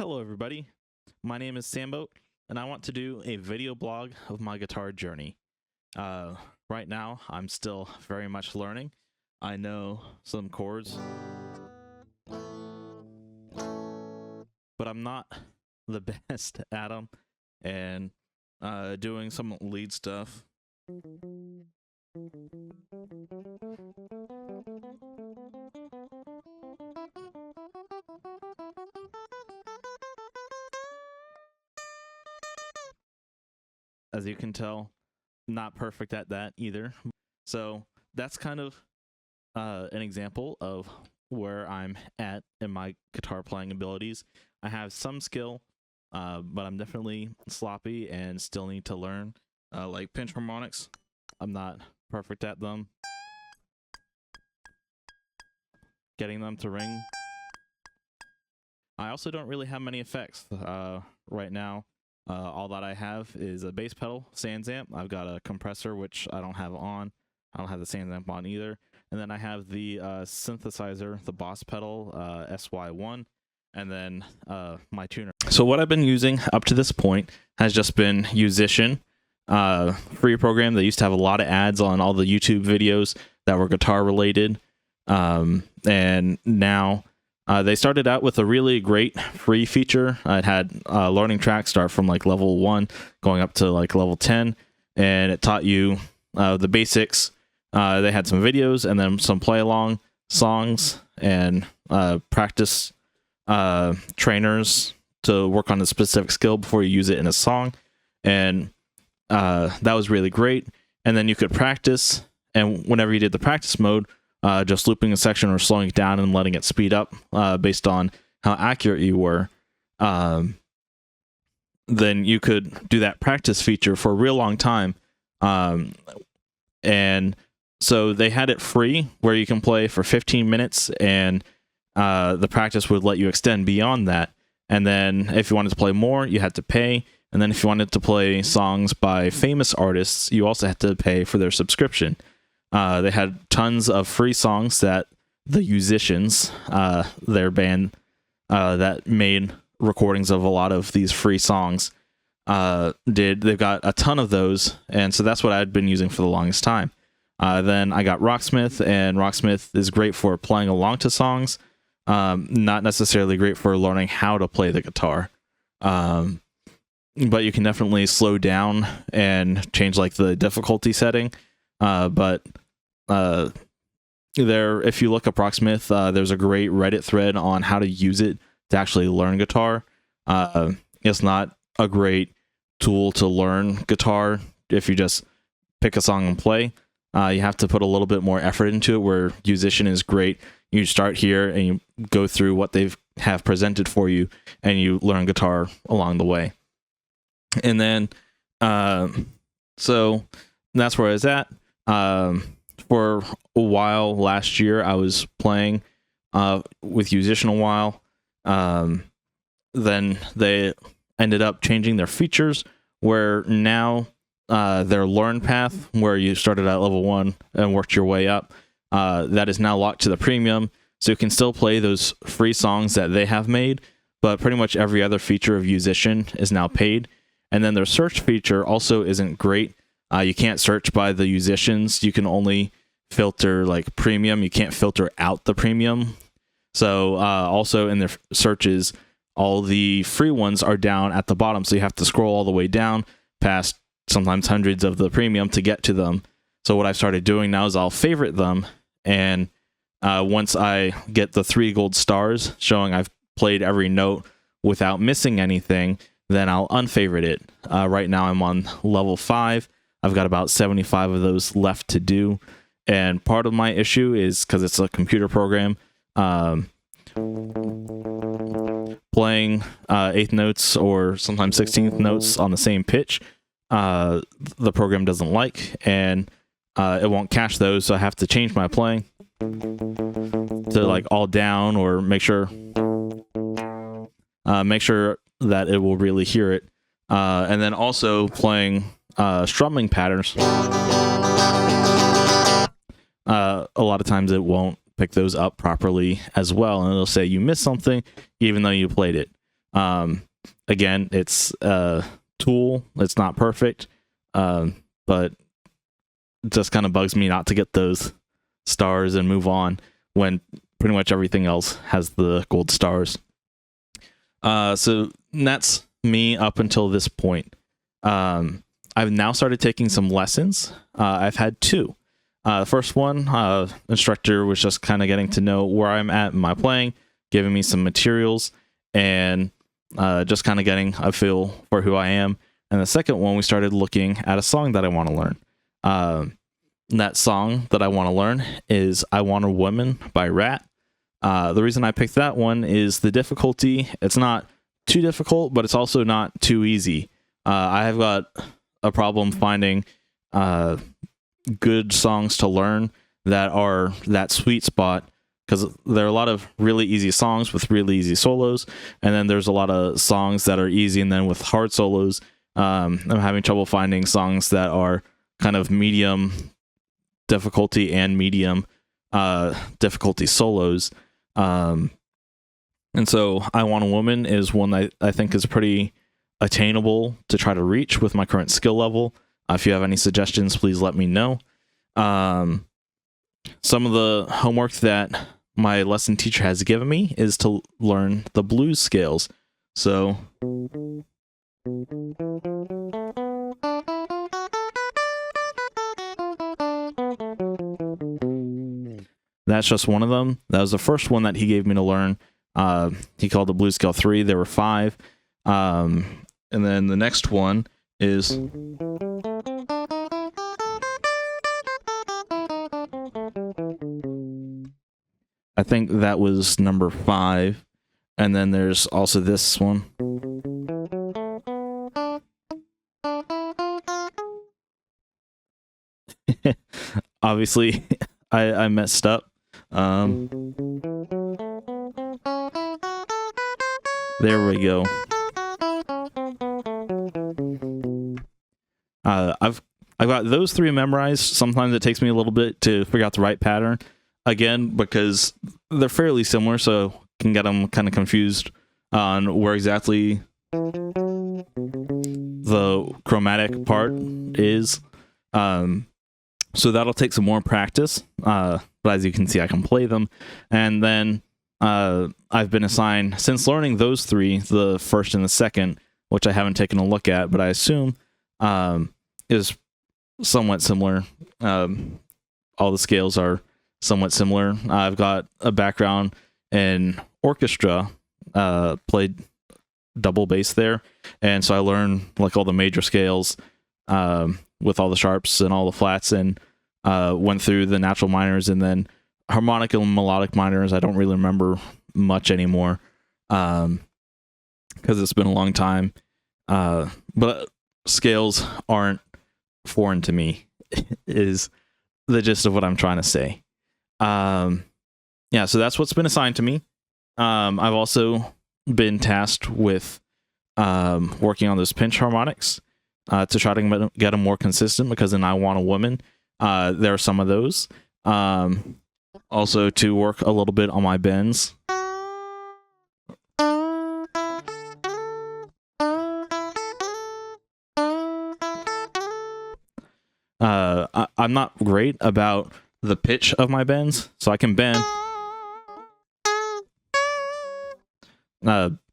Hello everybody, my name is Samboat, and I want to do a video blog of my guitar journey. Right now, I'm still very much learning. I know some chords, but I'm not the best at them, and doing some lead stuff. As you can tell, not perfect at that either. So that's kind of an example of where I'm at in my guitar playing abilities. I have some skill, but I'm definitely sloppy and still need to learn. Like pinch harmonics, I'm not perfect at them. Getting them to ring. I also don't really have many effects right now. All that I have is a bass pedal, Sans amp. I've got a compressor, which I don't have on. I don't have the Sans amp on either. And then I have the synthesizer, the Boss pedal, SY1, and then my tuner. So what I've been using up to this point has just been Yousician, free program that used to have a lot of ads on all the YouTube videos that were guitar related. And now they started out with a really great free feature. It had learning tracks start from like level 1 going up to like level 10, and it taught you the basics. They had some videos and then some play along songs and practice trainers to work on a specific skill before you use it in a song, and that was really great. And then you could practice, and whenever you did the practice mode, just looping a section or slowing it down and letting it speed up based on how accurate you were, then you could do that practice feature for a real long time. And so they had it free where you can play for 15 minutes and the practice would let you extend beyond that. And then if you wanted to play more, you had to pay. And then if you wanted to play songs by famous artists, you also had to pay for their subscription. They had tons of free songs that the Yousicians, their band that made recordings of a lot of these free songs, did. They've got a ton of those, and so that's what I'd been using for the longest time. Then I got Rocksmith, and Rocksmith is great for playing along to songs, not necessarily great for learning how to play the guitar. But you can definitely slow down and change like the difficulty setting. But if you look up Rocksmith, there's a great Reddit thread on how to use it to actually learn guitar. It's not a great tool to learn guitar if you just pick a song and play. You have to put a little bit more effort into it, where Yousician is great. You start here and you go through what they have presented for you, and you learn guitar along the way. And then, so that's where I was at. For a while last year, I was playing with Yousician a while. Then they ended up changing their features, where now their learn path, where you started at level 1 and worked your way up, that is now locked to the premium. So you can still play those free songs that they have made, but pretty much every other feature of Yousician is now paid. And then their search feature also isn't great. You can't search by the Yousicians. You can only filter like premium. You can't filter out the premium. So also in their searches, all the free ones are down at the bottom. So you have to scroll all the way down past sometimes hundreds of the premium to get to them. So what I've started doing now is I'll favorite them. And once I get the 3 gold stars showing I've played every note without missing anything, then I'll unfavorite it. Right now I'm on level 5. I've got about 75 of those left to do. And part of my issue is because it's a computer program, playing 8th notes or sometimes 16th notes on the same pitch, the program doesn't like, and it won't cache those, so I have to change my playing to like all down, or make sure that it will really hear it. And then also playing strumming patterns. A lot of times it won't pick those up properly as well, and it'll say you missed something even though you played it. Again, it's a tool. It's not perfect, but it just kind of bugs me not to get those stars and move on when pretty much everything else has the gold stars. So that's me up until this point. I've now started taking some lessons. I've had two. The first one, instructor was just kind of getting to know where I'm at in my playing, giving me some materials, and just kind of getting a feel for who I am. And the second one, we started looking at a song that I want to learn. That song that I want to learn is I Want a Woman by Ratt. The reason I picked that one is the difficulty. It's not too difficult, but it's also not too easy. I have got a problem finding good songs to learn that are that sweet spot, because there are a lot of really easy songs with really easy solos, and then there's a lot of songs that are easy and then with hard solos. I'm having trouble finding songs that are kind of medium difficulty and medium difficulty solos. And so I Want a Woman is one that I think is pretty attainable to try to reach with my current skill level. If you have any suggestions, please let me know. Some of the homework that my lesson teacher has given me is to learn the blues scales. So that's just one of them. That was the first one that he gave me to learn. He called the blues scale 3. There were 5. And then the next one is I think that was number 5. And then there's also this one. Obviously, I messed up. There we go. I've got those 3 memorized. Sometimes it takes me a little bit to figure out the right pattern. Again, because they're fairly similar, so can get them kind of confused on where exactly the chromatic part is. So that'll take some more practice. But as you can see, I can play them. And then I've been assigned, since learning those 3, the first and the second, which I haven't taken a look at, but I assume is somewhat similar. All the scales are somewhat similar. I've got a background in orchestra, played double bass there, and so I learned like all the major scales with all the sharps and all the flats, and went through the natural minors, and then harmonic and melodic minors. I don't really remember much anymore because it's been a long time, but scales aren't foreign to me is the gist of what I'm trying to say. Yeah, so that's what's been assigned to me. I've also been tasked with working on those pinch harmonics to try to get them more consistent, because in I Want a Woman, there are some of those. Also to work a little bit on my bends. I'm not great about the pitch of my bends, so I can bend.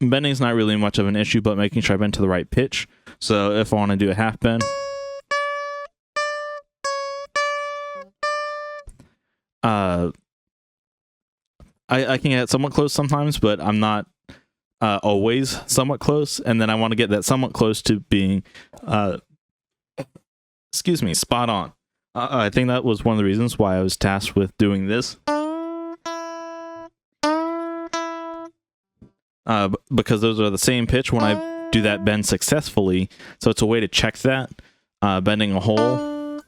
Bending is not really much of an issue, but making sure I bend to the right pitch. So if I want to do a half bend, I can get somewhat close sometimes, but I'm not always somewhat close. And then I want to get that somewhat close to being, spot on. I think that was one of the reasons why I was tasked with doing this. Because those are the same pitch when I do that bend successfully. So it's a way to check that. Bending a hole.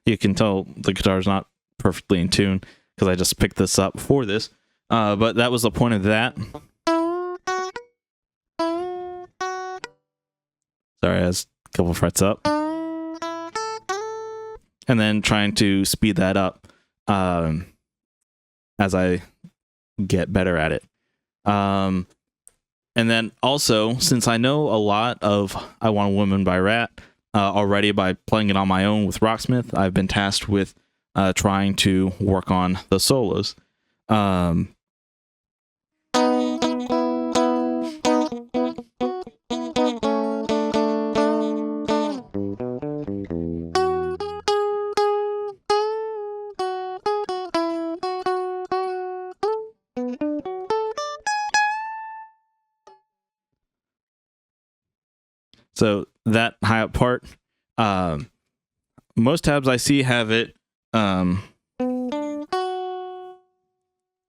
You can tell the guitar's not perfectly in tune because I just picked this up for this. But that was the point of that. Sorry, I was a couple frets up. and then trying to speed that up as I get better at it. And then also, since I know a lot of I Want a Woman by Ratt already by playing it on my own with Rocksmith, I've been tasked with trying to work on the solos. So that high up part, most tabs I see have it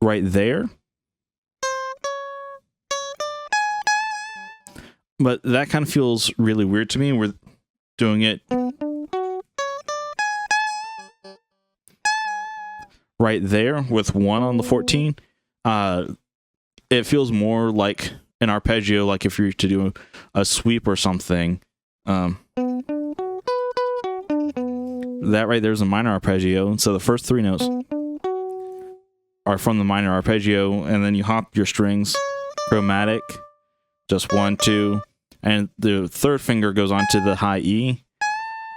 right there. But that kind of feels really weird to me. We're doing it right there with 1 on the 14. It feels more like an arpeggio, like if you're to do a sweep or something. That right there's a minor arpeggio, and so the first 3 notes are from the minor arpeggio, and then you hop your strings, chromatic, just 1, 2, and the 3rd finger goes onto the high E,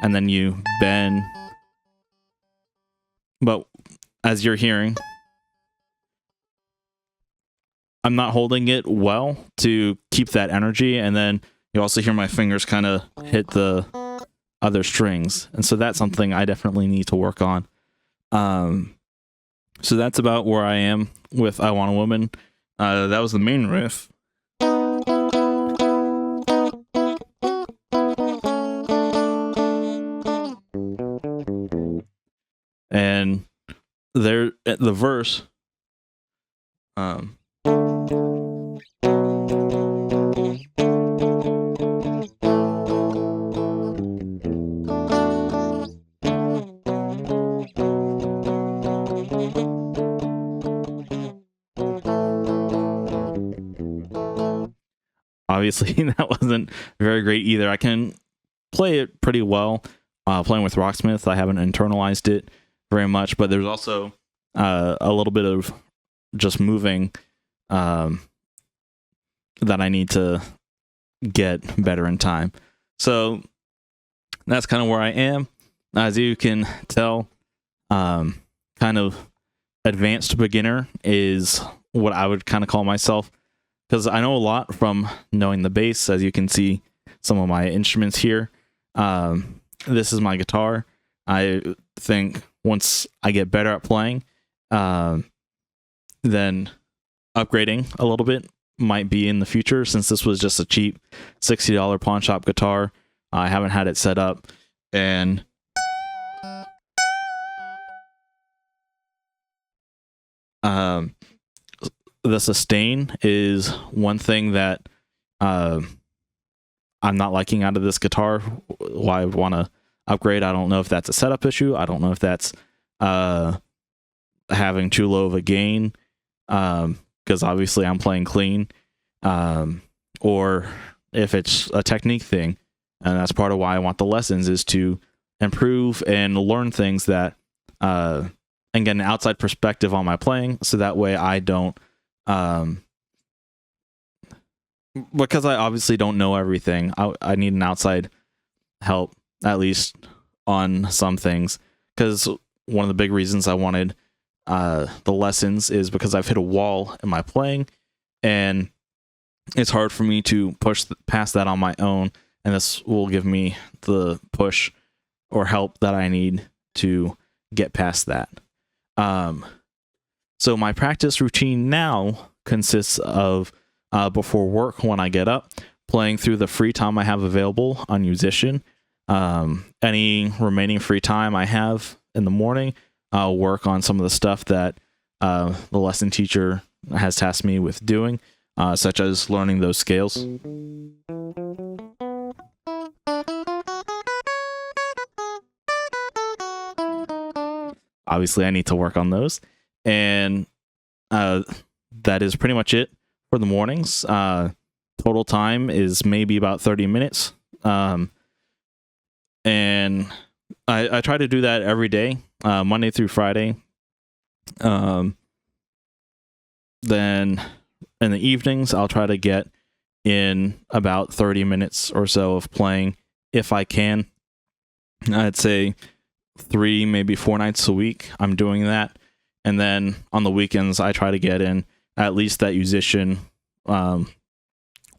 and then you bend. But as you're hearing, I'm not holding it well to keep that energy, and then you also hear my fingers kind of hit the other strings, and so that's something I definitely need to work on. So that's about where I am with I Want a Woman. That was the main riff. And there, the verse. Obviously, that wasn't very great either. I can play it pretty well playing with Rocksmith. I haven't internalized it very much, but there's also a little bit of just moving that I need to get better in time. So that's kind of where I am. As you can tell, kind of advanced beginner is what I would kind of call myself, because I know a lot from knowing the bass. As you can see, some of my instruments here. This is my guitar. I think once I get better at playing, then upgrading a little bit might be in the future, since this was just a cheap $60 pawn shop guitar. I haven't had it set up, and the sustain is one thing that I'm not liking out of this guitar. Why I want to upgrade, I don't know if that's a setup issue. I don't know if that's having too low of a gain, because obviously I'm playing clean, or if it's a technique thing. And that's part of why I want the lessons, is to improve and learn things that and get an outside perspective on my playing, so that way I don't because I obviously don't know everything. I need an outside help, at least on some things, because one of the big reasons I wanted the lessons is because I've hit a wall in my playing, and it's hard for me to push past that on my own, and this will give me the push or help that I need to get past that. So my practice routine now consists of before work, when I get up, playing through the free time I have available on Yousician. Any remaining free time I have in the morning, I'll work on some of the stuff that the lesson teacher has tasked me with doing, such as learning those scales. Obviously, I need to work on those, and that is pretty much it for the mornings. Total time is maybe about 30 minutes, and I try to do that every day, Monday through Friday. Then in the evenings, I'll try to get in about 30 minutes or so of playing if I can. I'd say 3, maybe 4 nights a week I'm doing that. And then on the weekends, I try to get in at least that Yousician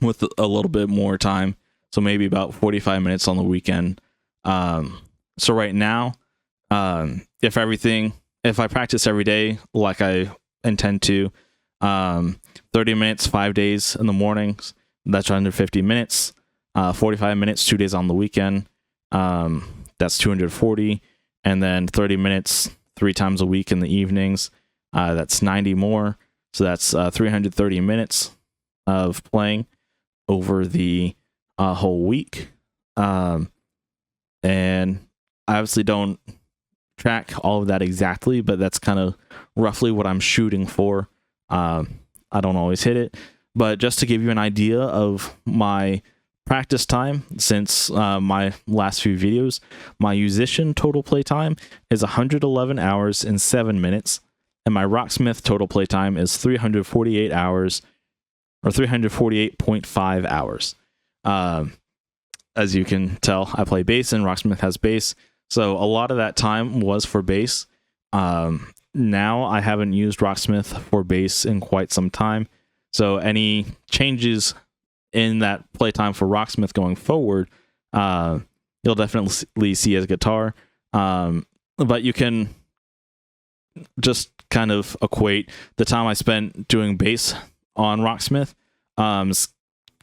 with a little bit more time. So maybe about 45 minutes on the weekend. So right now, if I practice every day like I intend to, 30 minutes, 5 days in the mornings, that's under 50 minutes, 45 minutes, 2 days on the weekend, that's 240, and then 30 minutes, 3 times a week in the evenings, that's 90 more. So that's 330 minutes of playing over the whole week. And I obviously don't track all of that exactly, but that's kind of roughly what I'm shooting for. I don't always hit it, but just to give you an idea of my practice time since my last few videos, my Yousician total play time is 111 hours and 7 minutes, and my Rocksmith total play time is 348 hours, or 348.5 hours. As you can tell, I play bass and Rocksmith has bass, so a lot of that time was for bass. Now I haven't used Rocksmith for bass in quite some time, so any changes in that playtime for Rocksmith going forward, you'll definitely see as guitar. But you can just kind of equate the time I spent doing bass on Rocksmith.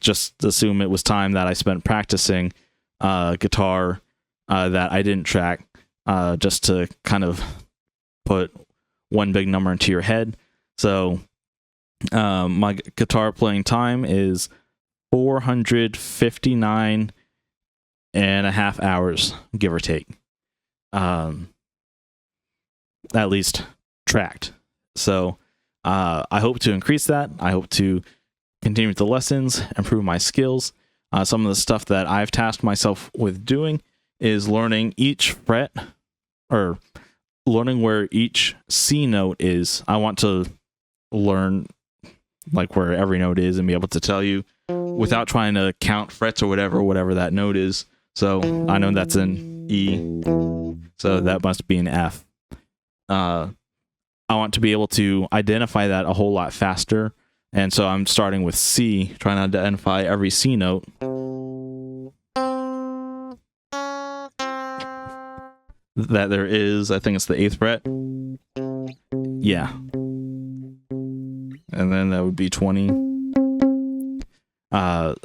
Just assume it was time that I spent practicing guitar that I didn't track, just to kind of put one big number into your head. So my guitar playing time is 459 and a half hours, give or take, at least tracked. So I hope to increase that. I hope to continue with the lessons, improve my skills. Some of the stuff that I've tasked myself with doing is learning each fret, or learning where each C note is. I want to learn like where every note is and be able to tell you without trying to count frets or whatever that note is. So I know that's an E, so that must be an F. I want to be able to identify that a whole lot faster, and so I'm starting with C, trying to identify every C note. That there is, I think it's the 8th fret. Yeah. And then that would be 20.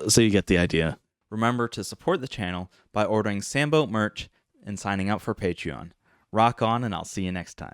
So you get the idea. Remember to support the channel by ordering Samboat merch and signing up for Patreon. Rock on, and I'll see you next time.